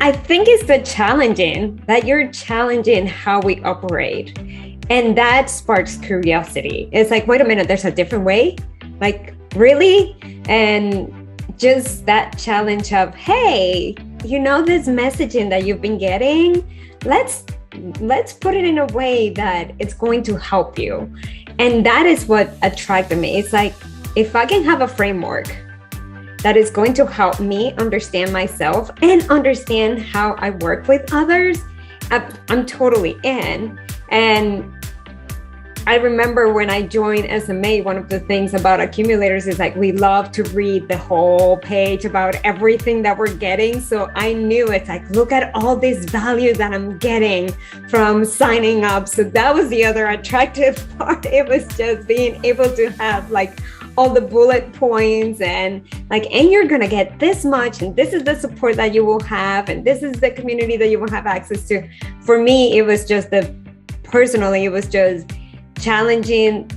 I think it's the challenging, that you're challenging how we operate. And that sparks curiosity. It's like, wait a minute, there's a different way? Like, really? And just that challenge of, hey, this messaging that you've been getting, let's put it in a way that it's going to help you. And that is what attracted me. It's like, if I can have a framework that is going to help me understand myself and understand how I work with others, I'm totally in. And I remember when I joined SMA, one of the things about accumulators is like, we love to read the whole page about everything that we're getting. So I knew it's like, look at all this value that I'm getting from signing up. So that was the other attractive part. It was just being able to have like all the bullet points and you're going to get this much, and this is the support that you will have, and this is the community that you will have access to. For me, it was just personally, it was just challenging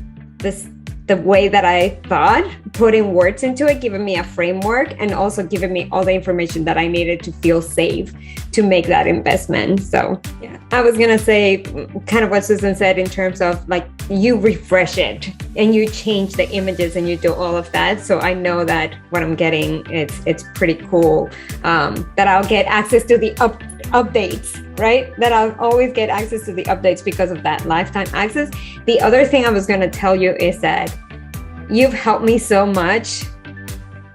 the way that I thought, putting words into it, giving me a framework, and also giving me all the information that I needed to feel safe to make that investment. So yeah, I was going to say kind of what Susan said in terms of like, you refresh it and you change the images and you do all of that. So I know that what I'm getting, it's pretty cool, that I'll get access to the updates, right? That I'll always get access to the updates because of that lifetime access. The other thing I was going to tell you is that you've helped me so much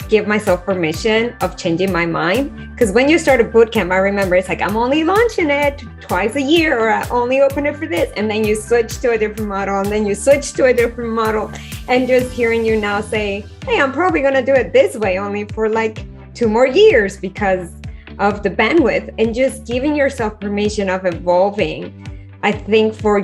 give myself permission of changing my mind. Because when you start a bootcamp, I remember it's like, I'm only launching it twice a year, or I only open it for this. And then you switch to a different model, and then you switch to a different model. And just hearing you now say, hey, I'm probably going to do it this way only for like 2 more years because of the bandwidth, and just giving yourself permission of evolving. I think for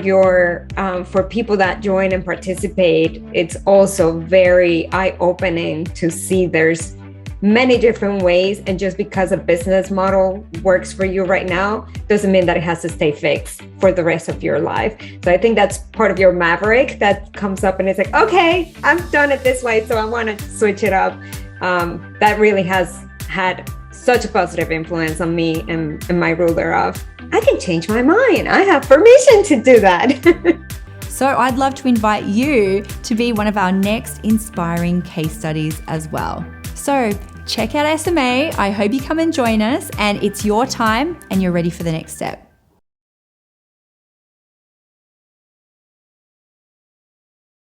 people that join and participate, it's also very eye-opening to see there's many different ways. And just because a business model works for you right now doesn't mean that it has to stay fixed for the rest of your life. So I think that's part of your maverick that comes up, and it's like, okay, I've done it this way, so I want to switch it up. That really has had such a positive influence on me and my ruler of, I can change my mind. I have permission to do that. So I'd love to invite you to be one of our next inspiring case studies as well. So check out SMA. I hope you come and join us, and it's your time and you're ready for the next step.